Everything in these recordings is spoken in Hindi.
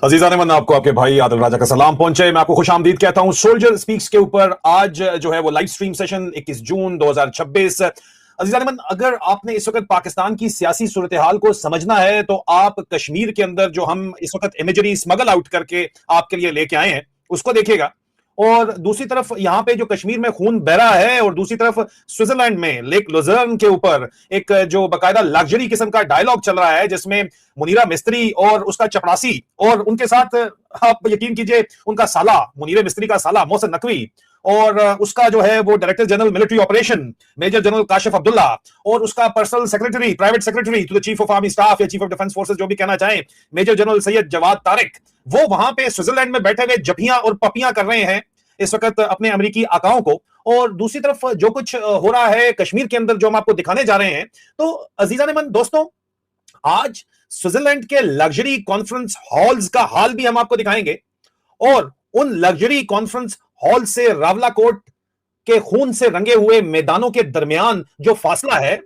अजीजा ने मन आपको आपके भाई आदिल राजा का सलाम पहुंचे। मैं आपको खुश आमदीद कहता हूं सोल्जर स्पीक्स के ऊपर। आज जो है वो लाइव स्ट्रीम सेशन 21 जून 2026। अजीजा ने मन, अगर आपने इस वक्त पाकिस्तान की सियासी सूरत हाल को समझना है तो आप कश्मीर के अंदर जो हम इस वक्त इमेजरी स्मगल आउट करके आपके लिए लेके आए हैं उसको देखिएगा। और दूसरी तरफ यहां पे जो कश्मीर में खून बह रहा है और दूसरी तरफ स्विट्जरलैंड में लेक लुजर्न के ऊपर एक जो बकायदा लग्जरी किस्म का डायलॉग चल रहा है जिसमें मुनीरा मिस्त्री और उसका चपरासी और उनके साथ आप यकीन कीजिए उनका साला, मुनीरा मिस्त्री का साला मोहसिन नकवी और उसका जो है वो director general military operation major general Kashif Abdullah और उसका personal secretary, private secretary to the chief of army staff या चीफ ऑफ डिफेंस फोर्सेस जो भी कहना चाहें, मेजर जनरल सैयद जवाद तारिक, वो वहां पे स्विट्जरलैंड में बैठे हुए जभियां और पपियां कर रहे हैं इस वक्त अपने अमेरिकी आकाओं को। और दूसरी तरफ जो कुछ हो रहा है कश्मीर के अंदर जो हम आपको दिखाने जा रहे हैं, तो अजीजा ने मन दोस्तों, आज स्विट्जरलैंड के लग्जरी कॉन्फ्रेंस हॉल्स का हाल भी हम आपको दिखाएंगे और उन लग्जरी कॉन्फ्रेंस हॉल से रावलाकोट के खून से रंगे हुए मैदानों के दरमियान जो फासला है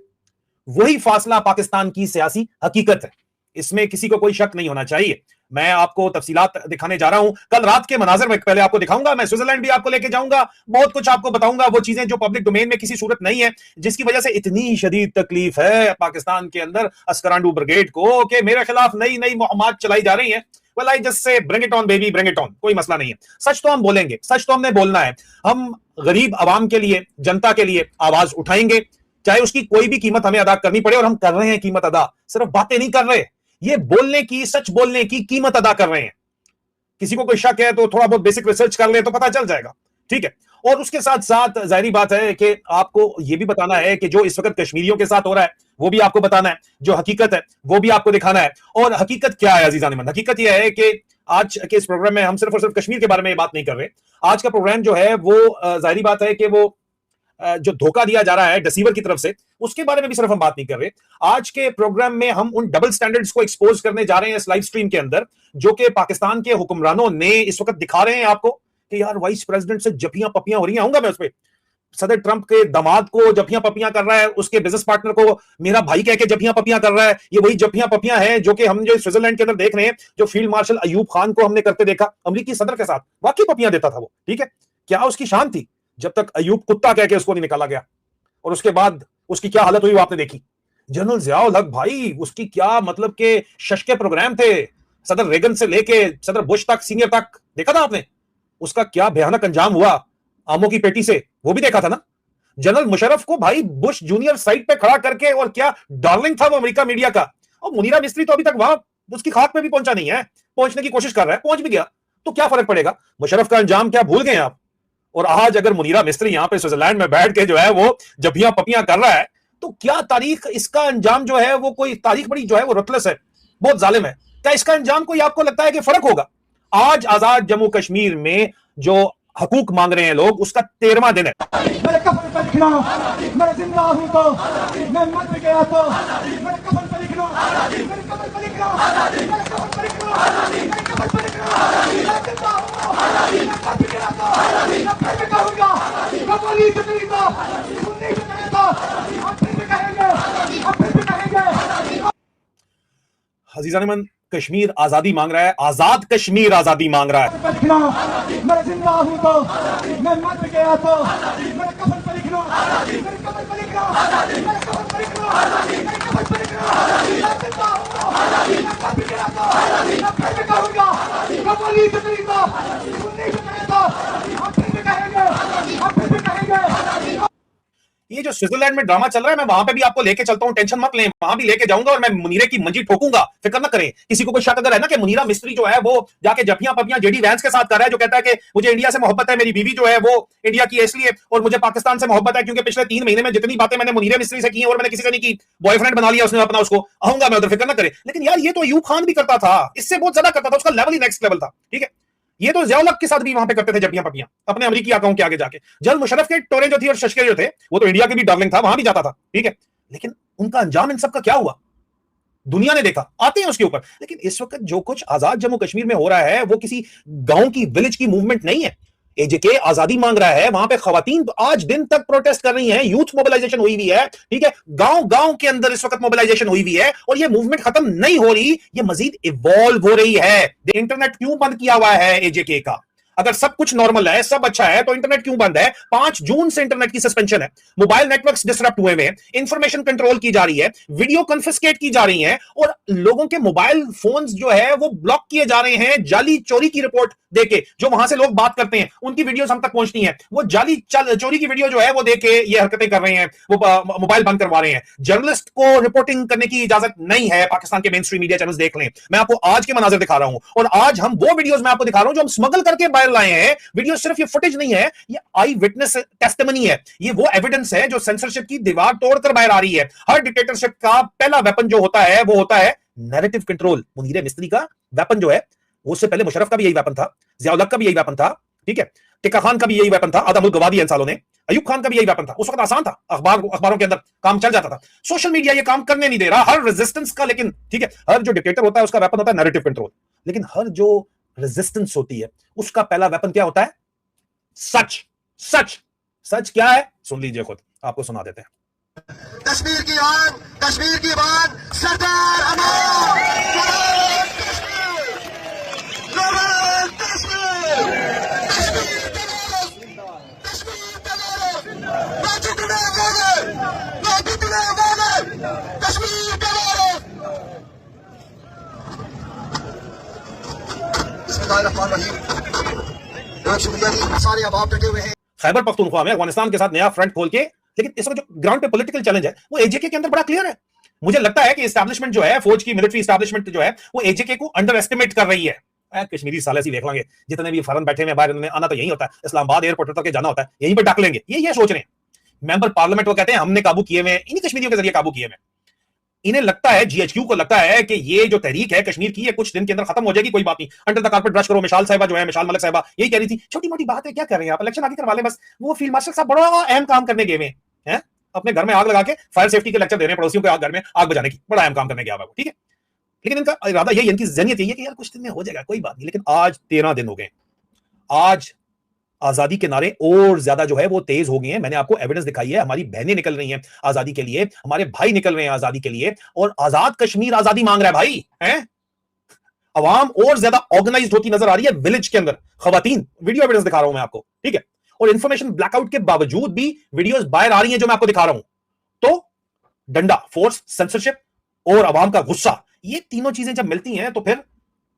वही फासला पाकिस्तान की सियासी हकीकत है। इसमें किसी को कोई शक नहीं होना चाहिए। मैं आपको तफसीलात दिखाने जा रहा हूं। कल रात के मनाजर में पहले आपको दिखाऊंगा, मैं स्विट्जरलैंड भी आपको लेके जाऊंगा, बहुत कुछ आपको बताऊंगा, वो चीजें जो पब्लिक डोमेन में किसी सूरत नहीं है, जिसकी वजह से इतनी शदीद तकलीफ है पाकिस्तान के अंदर अस्करांडू ब्रिगेड को कि मेरे खिलाफ नई नई मुहम्मद चलाई जा रही है। Well, I just say bring it on baby, bring it on, कोई मसला नहीं है। सच तो हम बोलेंगे, सच तो हमने बोलना है। हम गरीब आवाम के लिए, जनता के लिए आवाज उठाएंगे, चाहे उसकी कोई भी कीमत हमें अदा करनी पड़े, और हम कर रहे हैं कीमत अदा, सिर्फ बातें नहीं कर रहे, ये बोलने की, सच बोलने की कीमत अदा कर रहे हैं। किसी को कोई शक है तो थोड़ा बहुत बेसिक रिसर्च कर ले तो पता चल जाएगा, ठीक है। और उसके साथ साथ जाहिर बात है कि आपको यह भी बताना है कि जो इस वक्त कश्मीरियों के साथ हो रहा है वो भी आपको बताना है, जो हकीकत है वो भी आपको दिखाना है। और हकीकत क्या है अजीजा नेमन? हकीकत यह है कि आज के इस प्रोग्राम में हम सिर्फ और सिर्फ कश्मीर के बारे में बात नहीं कर रहे। आज का प्रोग्राम जो है वो जाहिर बात है कि वो जो धोखा दिया जा रहा है डिसीवर की तरफ से, उसके बारे में भी सिर्फ हम बात नहीं कर रहे। आज के प्रोग्राम में हम उन डबल स्टैंडर्ड्स को एक्सपोज करने जा रहे हैं इस लाइव स्ट्रीम के अंदर, जो कि पाकिस्तान के हुक्मरानों ने इस वक्त दिखा रहे हैं आपको कि यार वाइस प्रेसिडेंट से जफियां पपियां हो रही हैं। आऊंगा मैं उस पर। सदर ट्रंप के दामाद को जफियां पपियां कर रहा है, उसके बिजनेस पार्टनर को मेरा भाई कह के जफियां पपियां कर रहा है। ये वही जफियां पपियां हैं जो कि हम जो स्विट्जरलैंड के अंदर देख रहे हैं, जो फील्ड मार्शल अयूब खान को हमने करते देखा अमेरिकी सदर के साथ। वाकई पपियां देता था वो, ठीक है। क्या उसकी शान थी जब तक अयूब कुत्ता कह के उसको नहीं निकाला गया, और उसके बाद उसकी क्या हालत हुई वो आपने देखी। जनरल जियाउल हक भाई, उसकी क्या मतलब के शशके प्रोग्राम थे, सदर रेगन से लेके सदर बुश तक, सीनियर तक, देखा था आपने उसका क्या भयानक अंजाम हुआ आमों की पेटी से, वो भी देखा था ना। जनरल मुशर्रफ को भाई बुश जूनियर साइड पे खड़ा करके, और क्या डार्लिंग था वो अमेरिका मीडिया का। और मुनीरा मिस्त्री तो अभी तक वहां उसकी खाक पे भी पहुंचा नहीं है, पहुंचने की कोशिश कर रहा है, पहुंच भी गया तो क्या फर्क पड़ेगा। मुशर्रफ का अंजाम क्या भूल गए आप? और आज अगर मुनीरा मिस्त्री यहां पे स्विट्जरलैंड में बैठ के जो है वो जभियां पपियां कर रहा है, तो क्या तारीख इसका अंजाम जो है वो कोई तारीख बड़ी जो है वो रतलस है, बहुत जालिम है। क्या इसका अंजाम कोई आपको लगता है कि फर्क होगा? आज आजाद जम्मू कश्मीर में जो हकूक मांग रहे हैं लोग, उसका 13वां दिन है। मेरे कफन पर लिखना, मैं जिंदा हूं तो, मैं मर गया तो, मेरे कफन पर लिखना, मेरे कफन पर लिखना, मेरे कफन पर लिखना, मेरे कफन पर लिखना, मैं जिंदा हूं, मैं मर गया तो, मैं फिर भी कहूंगा, मैं बोली तो नहीं था, सुननी तो नहीं था, हम फिर भी कहेंगे, हम फिर भी कहेंगे। अजीजा नेमन, कश्मीर आजादी मांग रहा है, आजाद कश्मीर आजादी मांग रहा है। मैं जिंदा हूं तो, मैं मर गया तो, मेरे कफन पर लिखना, मेरे कफन पर लिखना, मेरे कफन पर लिखना, मेरे कफन पर लिखना, मैं जिंदा हूं, मैं मर गया तो, मैं फिर भी कहूंगा, मैं बोली तो नहीं था, सुननी तो नहीं था, हम फिर भी कहेंगे, हम फिर भी कहेंगे। ये जो स्विट्जरलैंड में ड्रामा चल रहा है, मैं वहां पे भी आपको लेके चलता हूं, टेंशन मत लें, वहां भी लेके जाऊंगा और मैं मुनीरे की मंजी ठोकूंगा, फिक्र न करें। किसी को कोई शक अगर है ना कि मुनीरा मिस्त्री जो है वो जाके जफियां पपियां जेडी वैंस के साथ कर रहा है, जो कहता है कि मुझे इंडिया से मोहब्बत है, मेरी बीवी जो है वो इंडिया की है इसलिए, और मुझे पाकिस्तान से मोहब्बत है क्योंकि पिछले 3 महीने में जितनी बातें मैंने मुनीरा मिस्त्री से की और मैंने किसी से नहीं की, बॉयफ्रेंड बना लिया उसने अपना, उसको आऊंगा मैं उधर, फिक्र न करें। लेकिन यार ये तो अयूब खान भी करता था, इससे बहुत ज्यादा करता था, उसका लेवल ही नेक्स्ट लेवल था, ठीक है। ये तो जियाउल हक के साथ भी वहां पे करते थे जबियां पपियां अपने अमेरिकी आकाओं के आगे जाके। जनरल मुशर्रफ के टोरे जो थी और शशके जो थे, वो तो इंडिया के भी डार्लिंग था, वहां भी जाता था, ठीक है। लेकिन उनका अंजाम इन सब का क्या हुआ दुनिया ने देखा, आते हैं उसके ऊपर। लेकिन इस वक्त जो कुछ आजाद जम्मू कश्मीर में हो रहा है वो किसी गांव की, विलेज की मूवमेंट नहीं है। एजेके आजादी मांग रहा है, वहां पे खवातीन आज दिन तक प्रोटेस्ट कर रही हैं, यूथ मोबिलाइजेशन हुई हुई है, ठीक है, गांव गांव के अंदर इस वक्त मोबिलाइजेशन हुई हुई है, और ये मूवमेंट खत्म नहीं हो रही, ये मजीद इवॉल्व हो रही है। इंटरनेट क्यों बंद किया हुआ है एजेके का? अगर सब कुछ नॉर्मल है, सब अच्छा है, तो इंटरनेट क्यों बंद है? 5 जून से इंटरनेट की सस्पेंशन है, मोबाइल नेटवर्क्स डिसरप्ट हुए हैं, इंफॉर्मेशन कंट्रोल की जा रही है, वीडियो कन्फिस्केट की जा रही है, और लोगों के मोबाइल फोन्स जो है वो ब्लॉक किए जा रहे हैं जाली चोरी की रिपोर्ट देके। जो वहां से लोग बात करते हैं उनकी वीडियोस हम तक पहुंचती हैं, वो जाली चोरी की वीडियो जो है वो देके ये हरकतें कर रहे हैं, वो मोबाइल बंद करवा रहे हैं। जर्नलिस्ट को रिपोर्टिंग करने की इजाजत नहीं है, पाकिस्तान के मेन स्ट्रीम मीडिया चैनल्स देख लें। मैं आपको आज के मनाजिर दिखा रहा हूं, और आज हम वो वीडियोस मैं आपको दिखा रहा हूं जो हम स्मगल करके बाहर लाए हैं। वीडियो सिर्फ ये फुटेज नहीं है, ये आई विटनेस टेस्टिमनी है, ये वो एविडेंस है जो सेंसरशिप की दीवार तोड़कर बाहर आ रही है। हर डिक्टेटरशिप का पहला वेपन जो होता है वो होता है नैरेटिव कंट्रोल। मुनीर मिस्त्री का वेपन जो है, उससे पहले मुशर्रफ का भी यही वेपन था, जियाउल हक का भी यही वेपन था, ठीक है, टिक्का खान का भी यही वेपन था, आधा मुल्क गवा दिया इन सालों ने, अयूब खान का भी यही वेपन था। उस वक्त आसान था, अखबारों के अंदर काम चल जाता था। सोशल मीडिया ये काम करने नहीं दे रहा, हर रेजिस्टेंस का, लेकिन ठीक है, हर जो डिक्टेटर होता है उसका वेपन होता है नैरेटिव कंट्रोल, लेकिन हर जो रेजिस्टेंस होती है उसका पहला वेपन क्या होता है? सच। सच सच क्या है? सुन लीजिए, खुद आपको सुना देते हैं। कश्मीर की आन, कश्मीर की बात, सरदार अमर, जवान कश्मीर, कश्मीर कश्मीर, ना झुकने वाले, ना झुकने वाले, कश्मीर का बिस्मिल्लाहिर्रहमानिर्रहीम। बहुत शुक्रिया जी, सारे अहबाब डटे हुए हैं। खैबर पख्तूनख्वा में अफगानिस्तान के साथ नया फ्रंट खोल के, लेकिन इस वक्त जो ग्राउंड पे पॉलिटिकल चैलेंज है वो एजेके के अंदर बड़ा क्लियर है। मुझे लगता है कि एस्टैब्लिशमेंट जो है, फौज की मिलिट्री एस्टैब्लिशमेंट जो है, वो एजेके को अंडर एस्टिमेट कर रही है। कश्मीरी साले सी देख लेंगे, जितने भी फरन बैठे हुए बाहर, उन्होंने आना तो यही होता है, इस्लामाबाद एयरपोर्ट तक जाना होता है, यहीं पर डाक लेंगे, ये सोच रहे हैं। मेंबर पार्लियामेंट वो कहते हैं हमने काबू किए हुए, इन्हीं कश्मीरियों के जरिए काबू किए हुए। इन्हें लगता है, जीएचक्यू को लगता है कि ये जो तहरीक है कश्मीर की, ये कुछ दिन के अंदर खत्म हो जाएगी, कोई बात नहीं, अंडर द कारपेट ब्रश करो। मिशाल साहिबा जो है, मिशाल मलिक साहिबा यही कह रही थी, छोटी मोटी बात है, क्या कर रहे हैं आप, इलेक्शन आगे करवा लें बस। वो फील्ड मार्शल साहब बड़ा अहम काम करने गए हुए हैं, अपने घर में आग लगा के फायर सेफ्टी के लेक्चर दे रहे हैं, पड़ोसियों के घर में आग बजाने की, बड़ा अहम काम करने गया हुआ है वो, ठीक है। लेकिन इनका इरादा यही, इनकी जहनियत यही है कि यार कुछ दिन में हो जाएगा, कोई बात नहीं। लेकिन आज 13 दिन हो गए, आज आजादी के नारे और ज्यादा जो है वो तेज हो गए हैं। मैंने आपको एविडेंस दिखाई है, हमारी बहनें निकल रही हैं आजादी के लिए, हमारे भाई निकल रहे हैं आजादी के लिए, और आजाद कश्मीर आजादी मांग रहा है भाई, हैं? अवाम और ज्यादा ऑर्गेनाइज्ड होती नजर आ रही है विलेज के अंदर। खवातीन, वीडियो एविडेंस दिखा रहा हूं मैं आपको, ठीक है, और इंफॉर्मेशन ब्लैकआउट के बावजूद भी वीडियोस बाहर आ रही हैं जो मैं आपको दिखा रहा हूं। तो डंडा, फोर्स, सेंसरशिप और अवाम का गुस्सा, ये तीनों चीजें जब मिलती हैं तो फिर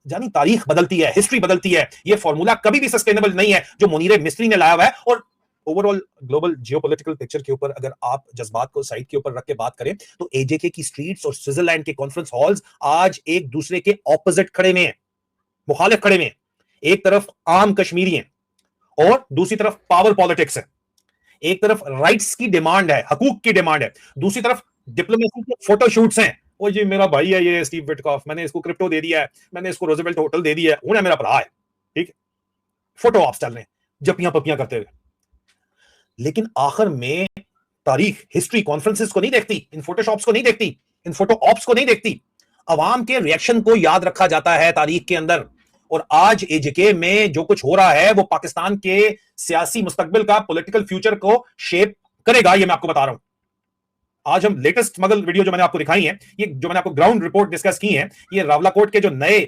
जानी तारीख बदलती है, हिस्ट्री बदलती है। ये फॉर्मूला कभी भी सस्टेनेबल नहीं है जो मुनीर मिस्त्री ने लाया हुआ है। और ओवरऑल ग्लोबल जियोपॉलिटिकल पिक्चर के ऊपर अगर आप जज्बात को साइड के ऊपर रख के बात करें, तो एजेके की स्ट्रीट्स और स्विट्जरलैंड के कॉन्फ्रेंस हॉल्स आज एक दूसरे के ऑपोजिट खड़े हुए हैं, मुखालिफ खड़े हुए हैं। एक तरफ आम कश्मीरी हैं और दूसरी तरफ पावर पॉलिटिक्स है। एक तरफ राइट्स की डिमांड है, हकूक की डिमांड है, दूसरी तरफ डिप्लोमेसी के फोटोशूट्स हैं। ओ जी मेरा भाई है ये स्टीव विटकॉफ, मैंने इसको क्रिप्टो दे दिया है, मैंने इसको रोजवेल्ट होटल दे दिया है, उन्हें मेरा भरा है, ठीक है, फोटो ऑप्स चल रहे हैं जपियां पपियां करते हुए। लेकिन आखिर में तारीख, हिस्ट्री कॉन्फ्रेंसेस को नहीं देखती, इन फोटोशॉप्स को नहीं देखती, इन फोटो ऑप्स को नहीं देखती, अवाम के रिएक्शन को याद रखा जाता है तारीख के अंदर। और आज एजेके में जो कुछ हो रहा है वो पाकिस्तान के सियासी मुस्तकबिल का, पॉलिटिकल फ्यूचर को शेप करेगा, ये मैं आपको बता रहा हूं। आज हम लेटेस्ट स्मगल वीडियो जो मैंने आपको दिखाई है, ये जो मैंने आपको ग्राउंड रिपोर्ट डिस्कस की है, ये रावलाकोट के जो नए